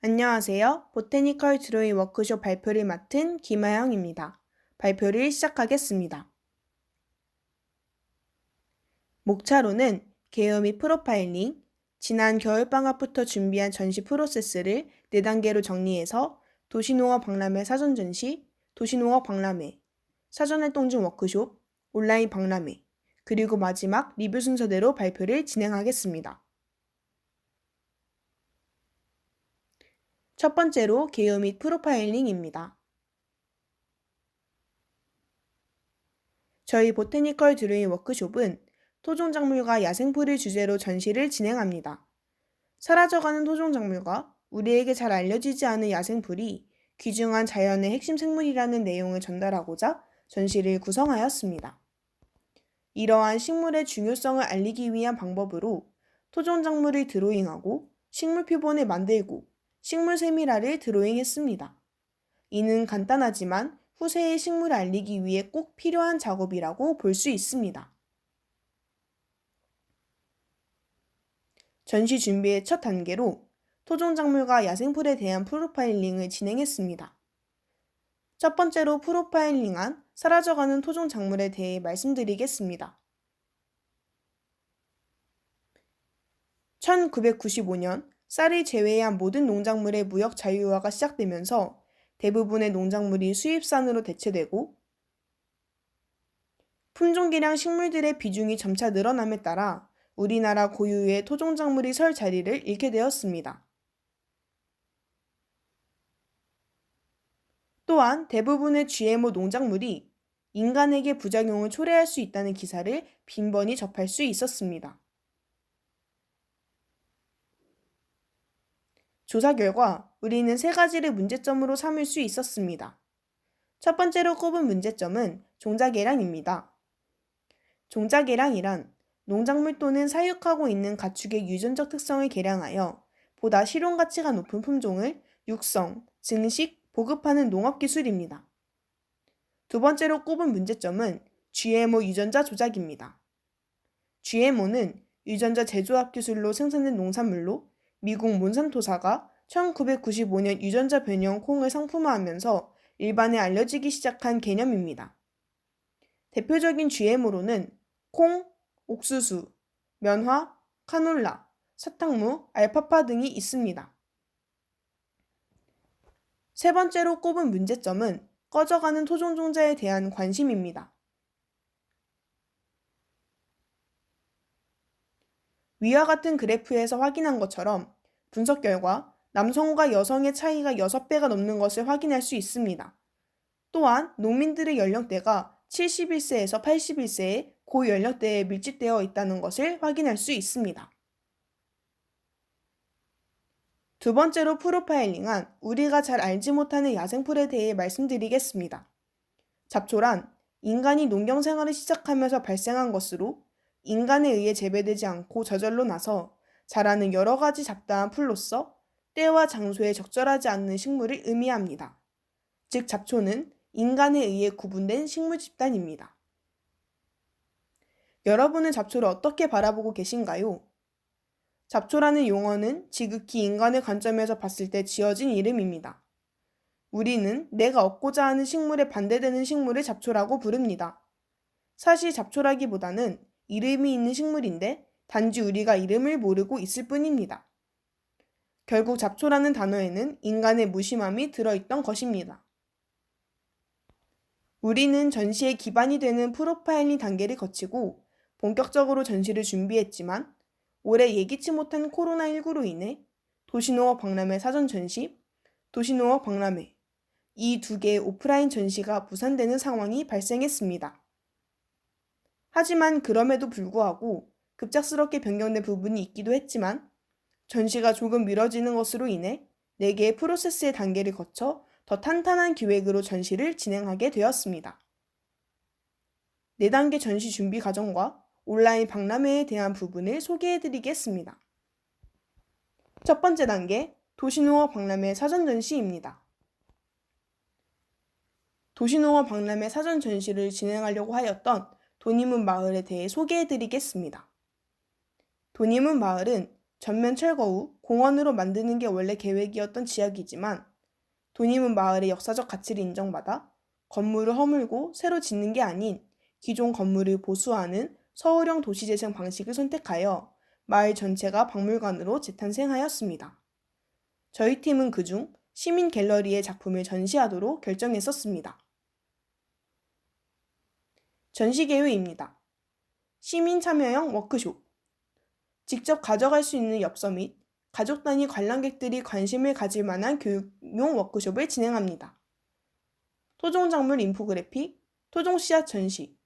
안녕하세요. 보테니컬 드로잉 워크숍 발표를 맡은 김아영입니다. 발표를 시작하겠습니다. 목차로는 개요 및 프로파일링, 지난 겨울방학부터 준비한 전시 프로세스를 4단계로 정리해서 도시농업 박람회 사전 전시, 도시농업 박람회, 사전활동 중 워크숍, 온라인 박람회, 그리고 마지막 리뷰 순서대로 발표를 진행하겠습니다. 첫 번째로 개요 및 프로파일링입니다. 저희 보테니컬 드로잉 워크숍은 토종작물과 야생풀을 주제로 전시를 진행합니다. 사라져가는 토종작물과 우리에게 잘 알려지지 않은 야생풀이 귀중한 자연의 핵심 생물이라는 내용을 전달하고자 전시를 구성하였습니다. 이러한 식물의 중요성을 알리기 위한 방법으로 토종작물을 드로잉하고 식물 표본을 만들고 식물 세밀화를 드로잉했습니다. 이는 간단하지만 후세의 식물을 알리기 위해 꼭 필요한 작업이라고 볼 수 있습니다. 전시 준비의 첫 단계로 토종작물과 야생풀에 대한 프로파일링을 진행했습니다. 첫 번째로 프로파일링한 사라져가는 토종작물에 대해 말씀드리겠습니다. 1995년 쌀을 제외한 모든 농작물의 무역 자유화가 시작되면서 대부분의 농작물이 수입산으로 대체되고 품종개량 식물들의 비중이 점차 늘어남에 따라 우리나라 고유의 토종작물이 설 자리를 잃게 되었습니다. 또한 대부분의 GMO 농작물이 인간에게 부작용을 초래할 수 있다는 기사를 빈번히 접할 수 있었습니다. 조사 결과 우리는 3가지를 문제점으로 삼을 수 있었습니다. 첫 번째로 꼽은 문제점은 종자개량입니다. 종자개량이란 농작물 또는 사육하고 있는 가축의 유전적 특성을 개량하여 보다 실용 가치가 높은 품종을 육성, 증식, 보급하는 농업기술입니다. 두 번째로 꼽은 문제점은 GMO 유전자 조작입니다. GMO는 유전자 재조합 기술로 생산된 농산물로 미국 몬산토사가 1995년 유전자 변형 콩을 상품화하면서 일반에 알려지기 시작한 개념입니다. 대표적인 GMO로는 콩, 옥수수, 면화, 카놀라, 사탕무, 알파파 등이 있습니다. 세 번째로 꼽은 문제점은 꺼져가는 토종종자에 대한 관심입니다. 위와 같은 그래프에서 확인한 것처럼 분석 결과 남성과 여성의 차이가 6배가 넘는 것을 확인할 수 있습니다. 또한 농민들의 연령대가 71세에서 81세의 고연령대에 밀집되어 있다는 것을 확인할 수 있습니다. 두 번째로 프로파일링한 우리가 잘 알지 못하는 야생풀에 대해 말씀드리겠습니다. 잡초란 인간이 농경 생활을 시작하면서 발생한 것으로 인간에 의해 재배되지 않고 저절로 나서 자라는 여러 가지 잡다한 풀로서 때와 장소에 적절하지 않는 식물을 의미합니다. 즉 잡초는 인간에 의해 구분된 식물 집단입니다. 여러분은 잡초를 어떻게 바라보고 계신가요? 잡초라는 용어는 지극히 인간의 관점에서 봤을 때 지어진 이름입니다. 우리는 내가 얻고자 하는 식물에 반대되는 식물을 잡초라고 부릅니다. 사실 잡초라기보다는 이름이 있는 식물인데 단지 우리가 이름을 모르고 있을 뿐입니다. 결국 잡초라는 단어에는 인간의 무심함이 들어있던 것입니다. 우리는 전시의 기반이 되는 프로파일링 단계를 거치고 본격적으로 전시를 준비했지만 올해 예기치 못한 코로나19로 인해 도시농업 박람회 사전 전시, 도시농업 박람회 이 2개의 오프라인 전시가 무산되는 상황이 발생했습니다. 하지만 그럼에도 불구하고 급작스럽게 변경된 부분이 있기도 했지만 전시가 조금 미뤄지는 것으로 인해 4개의 프로세스의 단계를 거쳐 더 탄탄한 기획으로 전시를 진행하게 되었습니다. 4단계 전시 준비 과정과 온라인 박람회에 대한 부분을 소개해드리겠습니다. 첫 번째 단계, 도시농업 박람회 사전 전시입니다. 도시농업 박람회 사전 전시를 진행하려고 하였던 도니문 마을에 대해 소개해드리겠습니다. 도니문 마을은 전면 철거 후 공원으로 만드는 게 원래 계획이었던 지역이지만 도님은 마을의 역사적 가치를 인정받아 건물을 허물고 새로 짓는 게 아닌 기존 건물을 보수하는 서울형 도시재생 방식을 선택하여 마을 전체가 박물관으로 재탄생하였습니다. 저희 팀은 그중 시민 갤러리에 작품을 전시하도록 결정했었습니다. 전시 계획입니다. 시민 참여형 워크숍. 직접 가져갈 수 있는 엽서 및 가족 단위 관람객들이 관심을 가질 만한 교육용 워크숍을 진행합니다. 토종작물 인포그래픽, 토종씨앗 전시.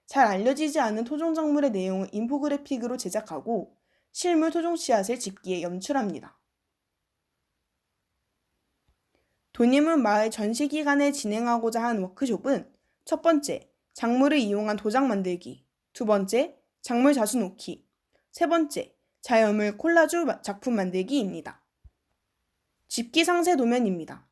잘 알려지지 않은 토종작물의 내용을 인포그래픽으로 제작하고 실물 토종씨앗을 집기에 연출합니다. 도님은 마을 전시 기간에 진행하고자 한 워크숍은 첫 번째, 작물을 이용한 도장 만들기, 두 번째, 작물 자수 놓기, 세 번째, 자연물 콜라주 작품 만들기입니다. 집기 상세 도면입니다.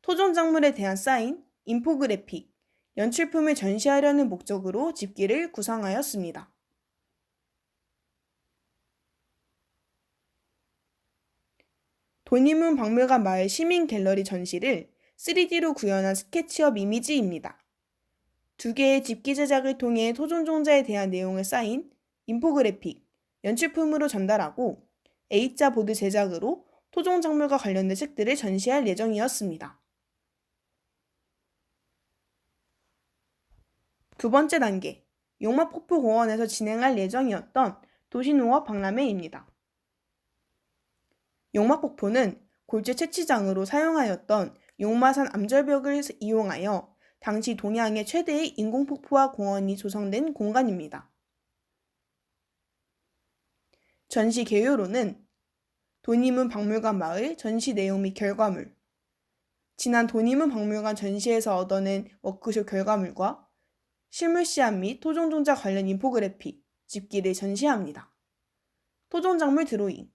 토종작물에 대한 사인, 인포그래픽, 연출품을 전시하려는 목적으로 집기를 구상하였습니다. 도님은 박물관 마을 시민 갤러리 전시를 3D로 구현한 스케치업 이미지입니다. 두 개의 집기 제작을 통해 토종종자에 대한 내용을 쌓인 인포그래픽, 연출품으로 전달하고 A자 보드 제작으로 토종작물과 관련된 책들을 전시할 예정이었습니다. 두 번째 단계, 용마폭포공원에서 진행할 예정이었던 도시농업 박람회입니다. 용마폭포는 골재 채취장으로 사용하였던 용마산 암절벽을 이용하여 당시 동양의 최대의 인공폭포화 공원이 조성된 공간입니다. 전시 개요로는 도님은 박물관 마을 전시 내용 및 결과물, 지난 도님은 박물관 전시에서 얻어낸 워크숍 결과물과 실물 씨앗 및 토종종자 관련 인포그래픽, 집기를 전시합니다. 토종작물 드로잉,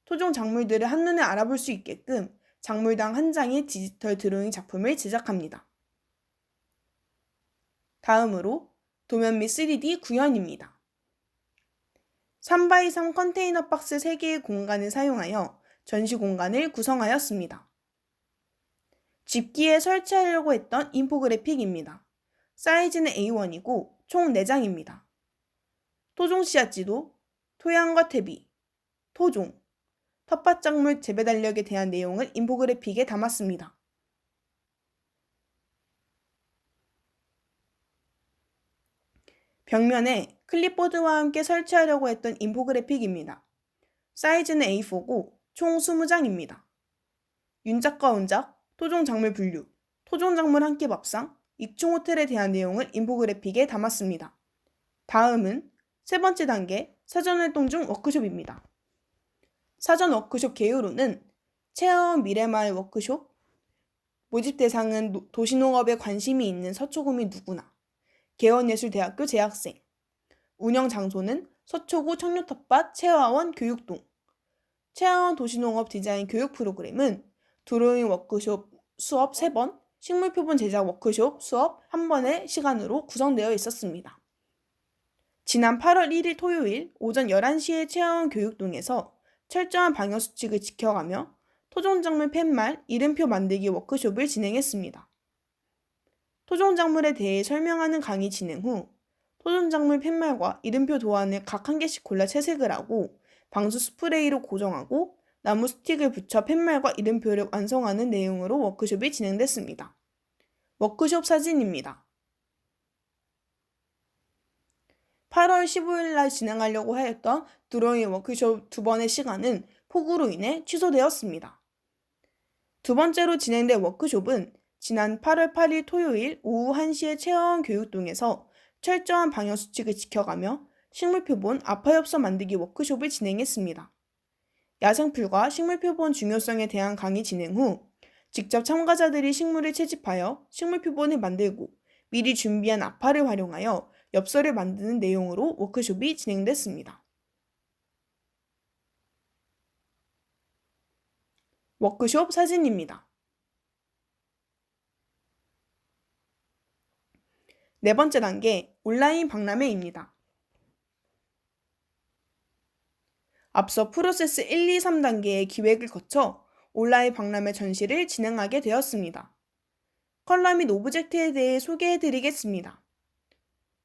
토종작물들을 한눈에 알아볼 수 있게끔 작물당 한 장의 디지털 드로잉 작품을 제작합니다. 다음으로 도면 및 3D 구현입니다. 3x3 컨테이너 박스 3개의 공간을 사용하여 전시 공간을 구성하였습니다. 집기에 설치하려고 했던 인포그래픽입니다. 사이즈는 A1이고 총 4장입니다. 토종 씨앗지도, 토양과 퇴비, 토종, 텃밭작물 재배 달력에 대한 내용을 인포그래픽에 담았습니다. 벽면에 클립보드와 함께 설치하려고 했던 인포그래픽입니다. 사이즈는 A4고 총 20장입니다. 윤작과 온작, 토종작물 분류, 토종작물 한 끼 밥상, 익충호텔에 대한 내용을 인포그래픽에 담았습니다. 다음은 세 번째 단계 사전활동 중 워크숍입니다. 사전 워크숍 개요로는 체험 미래마을 워크숍, 모집 대상은 도시농업에 관심이 있는 서초구민 누구나, 개원예술대학교 재학생, 운영 장소는 서초구 청류텃밭 채화원 교육동, 채화원 도시농업 디자인 교육 프로그램은 드로잉 워크숍 수업 3번, 식물표본 제작 워크숍 수업 1번의 시간으로 구성되어 있었습니다. 지난 8월 1일 토요일 오전 11시에 채화원 교육동에서 철저한 방역수칙을 지켜가며 토종작물 팻말 이름표 만들기 워크숍을 진행했습니다. 토종작물에 대해 설명하는 강의 진행 후 토종작물 팻말과 이름표 도안을 각 한 개씩 골라 채색을 하고 방수 스프레이로 고정하고 나무 스틱을 붙여 팻말과 이름표를 완성하는 내용으로 워크숍이 진행됐습니다. 워크숍 사진입니다. 8월 15일 날 진행하려고 하였던 드로잉 워크숍 2번의 시간은 폭우로 인해 취소되었습니다. 두 번째로 진행된 워크숍은 지난 8월 8일 토요일 오후 1시에 채화원 교육동에서 철저한 방역수칙을 지켜가며 식물표본 아파엽서 만들기 워크숍을 진행했습니다. 야생풀과 식물표본 중요성에 대한 강의 진행 후 직접 참가자들이 식물을 채집하여 식물표본을 만들고 미리 준비한 아파를 활용하여 엽서를 만드는 내용으로 워크숍이 진행됐습니다. 워크숍 사진입니다. 네 번째 단계 온라인 박람회입니다. 앞서 프로세스 1, 2, 3단계의 기획을 거쳐 온라인 박람회 전시를 진행하게 되었습니다. 컬러 및 오브젝트에 대해 소개해드리겠습니다.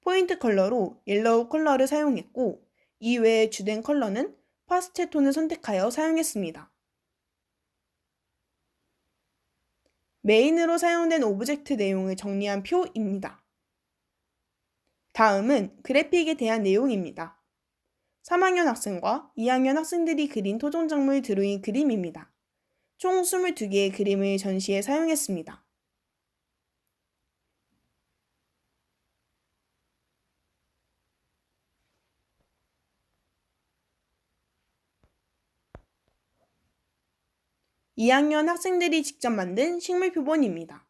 포인트 컬러로 옐로우 컬러를 사용했고, 이외의 주된 컬러는 파스텔 톤을 선택하여 사용했습니다. 메인으로 사용된 오브젝트 내용을 정리한 표입니다. 다음은 그래픽에 대한 내용입니다. 3학년 학생과 2학년 학생들이 그린 토종작물 드로잉 그림입니다. 총 22개의 그림을 전시에 사용했습니다. (2학년) 학생들이 직접 만든 식물 표본입니다.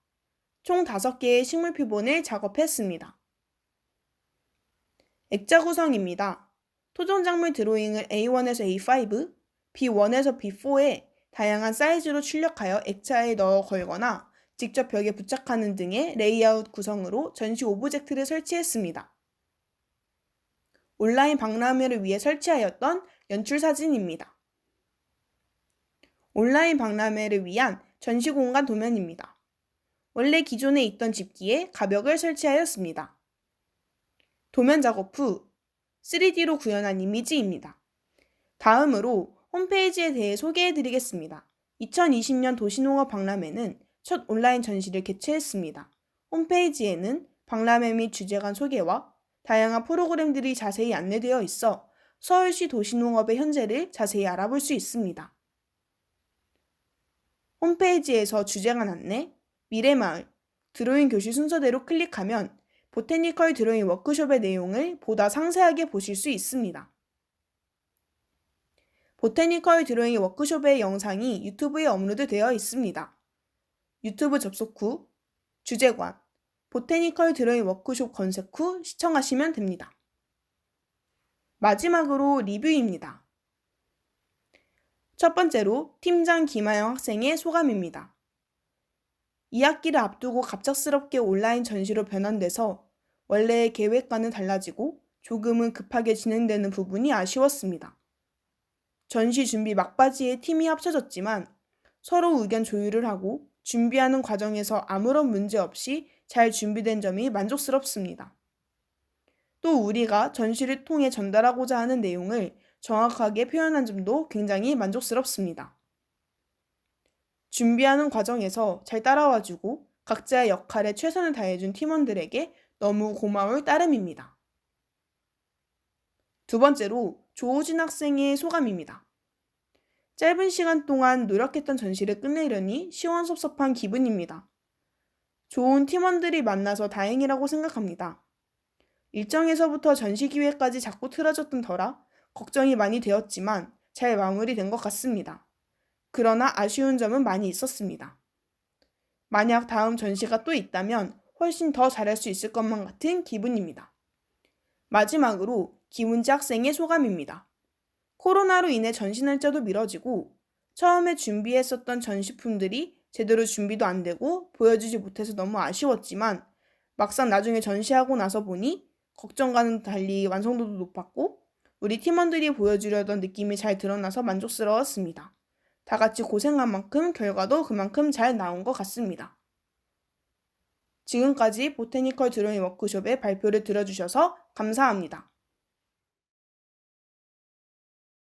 총 5개의 식물 표본을 작업했습니다. 액자 구성입니다. 토종작물 드로잉을 A1에서 A5, B1에서 B4에 다양한 사이즈로 출력하여 액자에 넣어 걸거나 직접 벽에 부착하는 등의 레이아웃 구성으로 전시 오브젝트를 설치했습니다. 온라인 박람회를 위해 설치하였던 연출 사진입니다. 온라인 박람회를 위한 전시 공간 도면입니다. 원래 기존에 있던 집기에 가벽을 설치하였습니다. 도면 작업 후 3D로 구현한 이미지입니다. 다음으로 홈페이지에 대해 소개해드리겠습니다. 2020년 도시농업 박람회는 첫 온라인 전시를 개최했습니다. 홈페이지에는 박람회 및 주제관 소개와 다양한 프로그램들이 자세히 안내되어 있어 서울시 도시농업의 현재를 자세히 알아볼 수 있습니다. 홈페이지에서 주제관 안내, 미래마을, 드로잉 교실 순서대로 클릭하면 보테니컬 드로잉 워크숍의 내용을 보다 상세하게 보실 수 있습니다. 보테니컬 드로잉 워크숍의 영상이 유튜브에 업로드되어 있습니다. 유튜브 접속 후 주제관, 보테니컬 드로잉 워크숍 검색 후 시청하시면 됩니다. 마지막으로 리뷰입니다. 첫 번째로 팀장 김하영 학생의 소감입니다. 2학기를 앞두고 갑작스럽게 온라인 전시로 변환돼서 원래의 계획과는 달라지고 조금은 급하게 진행되는 부분이 아쉬웠습니다. 전시 준비 막바지에 팀이 합쳐졌지만 서로 의견 조율을 하고 준비하는 과정에서 아무런 문제 없이 잘 준비된 점이 만족스럽습니다. 또 우리가 전시를 통해 전달하고자 하는 내용을 정확하게 표현한 점도 굉장히 만족스럽습니다. 준비하는 과정에서 잘 따라와주고 각자의 역할에 최선을 다해준 팀원들에게 너무 고마울 따름입니다. 두 번째로 조우진 학생의 소감입니다. 짧은 시간 동안 노력했던 전시를 끝내려니 시원섭섭한 기분입니다. 좋은 팀원들이 만나서 다행이라고 생각합니다. 일정에서부터 전시 기획까지 자꾸 틀어졌던 터라 걱정이 많이 되었지만 잘 마무리된 것 같습니다. 그러나 아쉬운 점은 많이 있었습니다. 만약 다음 전시가 또 있다면 훨씬 더 잘할 수 있을 것만 같은 기분입니다. 마지막으로 김은지 학생의 소감입니다. 코로나로 인해 전시 날짜도 미뤄지고 처음에 준비했었던 전시품들이 제대로 준비도 안 되고 보여주지 못해서 너무 아쉬웠지만 막상 나중에 전시하고 나서 보니 걱정과는 달리 완성도도 높았고 우리 팀원들이 보여주려던 느낌이 잘 드러나서 만족스러웠습니다. 다 같이 고생한 만큼 결과도 그만큼 잘 나온 것 같습니다. 지금까지 보테니컬 드로잉 워크숍의 발표를 들어주셔서 감사합니다.